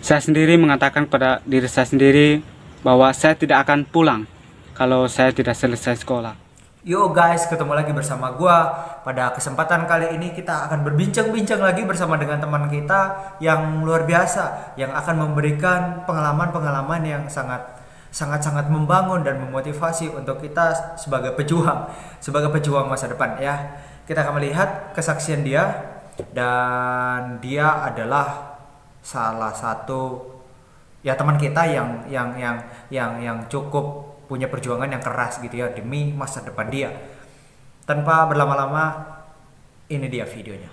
Saya sendiri mengatakan pada diri saya sendiri bahwa saya tidak akan pulang kalau saya tidak selesai sekolah. Yo guys, ketemu lagi bersama gua. Pada kesempatan kali ini kita akan berbincang-bincang lagi bersama dengan teman kita yang luar biasa, yang akan memberikan pengalaman-pengalaman yang sangat membangun dan memotivasi untuk kita sebagai pejuang masa depan ya. Kita akan melihat kesaksian dia, dan dia adalah salah satu ya teman kita yang cukup punya perjuangan yang keras gitu ya demi masa depan dia. Tanpa berlama-lama, ini dia videonya.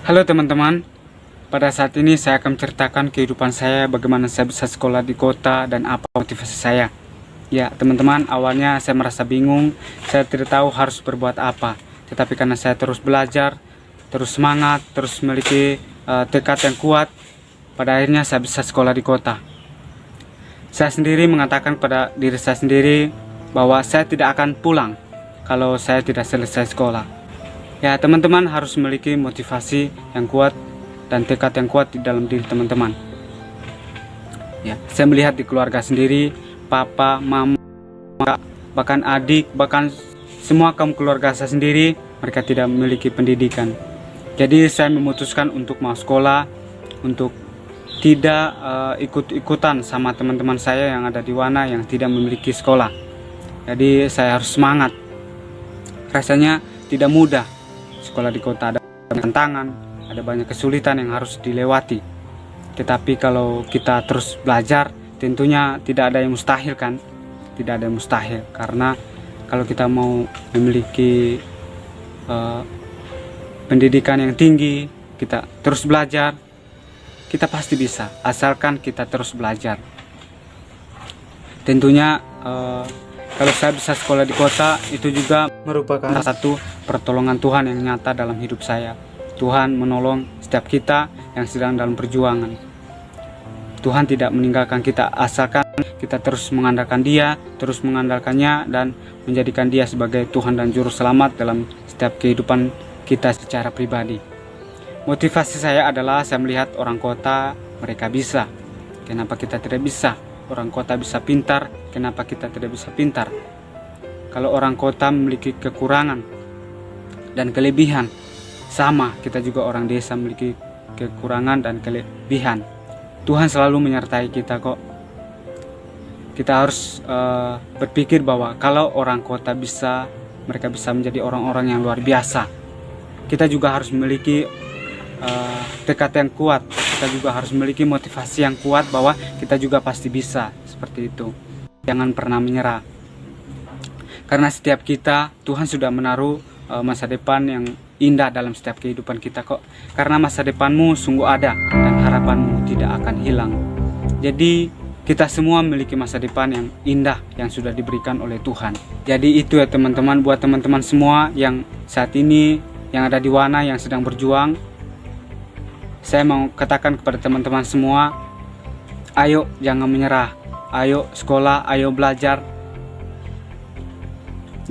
Halo teman-teman, pada saat ini saya akan menceritakan kehidupan saya, bagaimana saya bisa sekolah di kota dan apa motivasi saya. Ya teman-teman, awalnya saya merasa bingung, saya tidak tahu harus berbuat apa. Tetapi karena saya terus belajar, terus semangat, terus memiliki tekad yang kuat, pada akhirnya saya bisa sekolah di kota. Saya sendiri mengatakan pada diri saya sendiri bahwa saya tidak akan pulang kalau saya tidak selesai sekolah. Ya teman-teman harus memiliki motivasi yang kuat dan tekad yang kuat di dalam diri teman-teman. Ya, saya melihat di keluarga sendiri, papa, mama, bahkan adik, bahkan semua kaum keluarga saya sendiri, mereka tidak memiliki pendidikan. Jadi saya memutuskan untuk mau sekolah, untuk tidak ikut-ikutan sama teman-teman saya yang ada di Wana yang tidak memiliki sekolah. Jadi saya harus semangat. Rasanya tidak mudah. Sekolah di kota ada banyak tantangan, ada banyak kesulitan yang harus dilewati. Tetapi kalau kita terus belajar, tentunya tidak ada yang mustahil kan? Tidak ada yang mustahil, karena kalau kita mau memiliki pendidikan yang tinggi, kita terus belajar, kita pasti bisa, asalkan kita terus belajar. Tentunya kalau saya bisa sekolah di kota, itu juga merupakan satu pertolongan Tuhan yang nyata dalam hidup saya. Tuhan menolong setiap kita yang sedang dalam perjuangan. Tuhan tidak meninggalkan kita asalkan kita terus mengandalkan Dia, terus mengandalkannya dan menjadikan Dia sebagai Tuhan dan Juru Selamat dalam setiap kehidupan kita secara pribadi. Motivasi saya adalah saya melihat orang kota, mereka bisa. Kenapa kita tidak bisa? Orang kota bisa pintar, kenapa kita tidak bisa pintar? Kalau orang kota memiliki kekurangan dan kelebihan, sama kita juga orang desa memiliki kekurangan dan kelebihan. Tuhan selalu menyertai kita kok. Kita harus berpikir bahwa kalau orang kota bisa, mereka bisa menjadi orang-orang yang luar biasa. Kita juga harus memiliki tekad yang kuat. Kita juga harus memiliki motivasi yang kuat bahwa kita juga pasti bisa. Seperti itu. Jangan pernah menyerah. Karena setiap kita, Tuhan sudah menaruh masa depan yang indah dalam setiap kehidupan kita kok. Karena masa depanmu sungguh ada dan harapanmu tidak akan hilang. Jadi kita semua memiliki masa depan yang indah yang sudah diberikan oleh Tuhan. Jadi itu ya teman-teman, buat teman-teman semua yang saat ini yang ada di Wana yang sedang berjuang, saya mau katakan kepada teman-teman semua, ayo jangan menyerah, ayo sekolah, ayo belajar.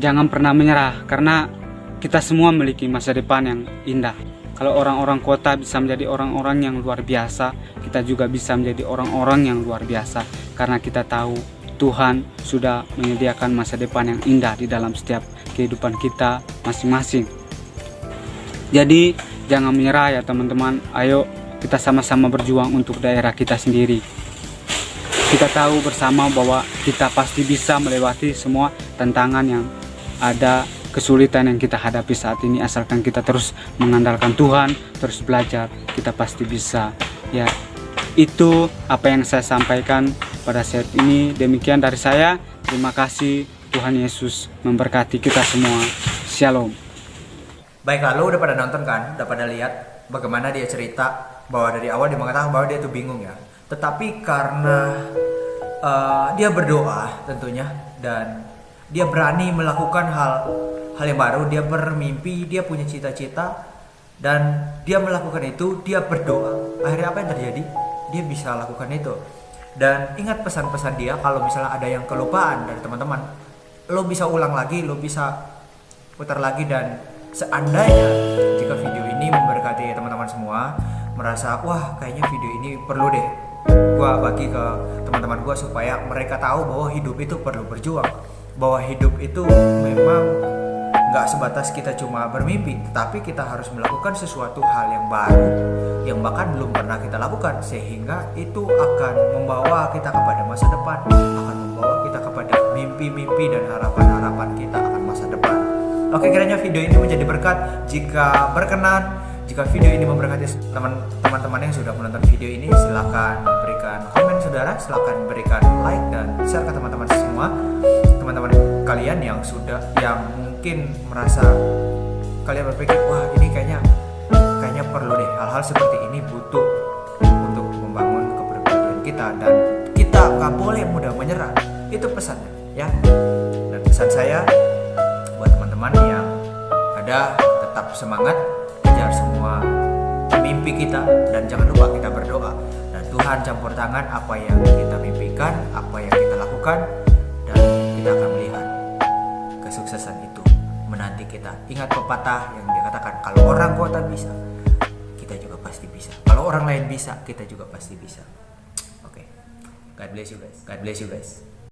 Jangan pernah menyerah, karena kita semua memiliki masa depan yang indah. Kalau orang-orang kota bisa menjadi orang-orang yang luar biasa, kita juga bisa menjadi orang-orang yang luar biasa. Karena kita tahu Tuhan sudah menyediakan masa depan yang indah di dalam setiap kehidupan kita masing-masing. Jadi jangan menyerah ya teman-teman. Ayo kita sama-sama berjuang untuk daerah kita sendiri. Kita tahu bersama bahwa kita pasti bisa melewati semua tantangan yang ada, kesulitan yang kita hadapi saat ini, asalkan kita terus mengandalkan Tuhan, terus belajar, kita pasti bisa. Ya, itu apa yang saya sampaikan pada saat ini. Demikian dari saya. Terima kasih. Tuhan Yesus memberkati kita semua. Shalom. Baiklah, lo udah pada nonton kan? Udah pada lihat bagaimana dia cerita bahwa dari awal dia mengatakan bahwa dia tuh bingung ya. Tetapi karena dia berdoa tentunya, dan dia berani melakukan hal yang baru, dia bermimpi, dia punya cita-cita, dan dia melakukan itu, dia berdoa. Akhirnya apa yang terjadi? Dia bisa lakukan itu. Dan ingat pesan-pesan dia, kalau misalnya ada yang kelupaan dari teman-teman, lo bisa ulang lagi, lo bisa putar lagi. Dan seandainya jika video ini memberkati teman-teman semua, merasa wah kayaknya video ini perlu deh gua bagi ke teman-teman gua supaya mereka tahu bahwa hidup itu perlu berjuang, bahwa hidup itu memang nggak sebatas kita cuma bermimpi, tetapi kita harus melakukan sesuatu hal yang baru yang bahkan belum pernah kita lakukan, sehingga itu akan membawa kita kepada masa depan, akan membawa kita kepada mimpi-mimpi dan harapan-harapan kita akan masa depan. Oke, kiranya video ini menjadi berkat. Jika berkenan, jika video ini memberkati teman-teman yang sudah menonton video ini, silakan berikan komen saudara, silakan berikan like dan share ke teman-teman semua, teman-teman kalian yang mungkin merasa kalian berpikir wah ini kayaknya perlu deh, hal-hal seperti ini butuh untuk membangun kepribadian kita, dan kita nggak boleh mudah menyerah. Itu pesannya ya. Dan pesan saya buat teman-teman yang ada, tetap semangat, kejar semua mimpi kita, dan jangan lupa kita berdoa dan Tuhan campur tangan apa yang kita mimpikan, apa yang kita lakukan, dan kita akan melihat kesuksesan itu menanti kita. Ingat pepatah yang dikatakan, kalau orang kota bisa, kita juga pasti bisa. Kalau orang lain bisa, kita juga pasti bisa. Oke. God bless you guys. God bless you guys.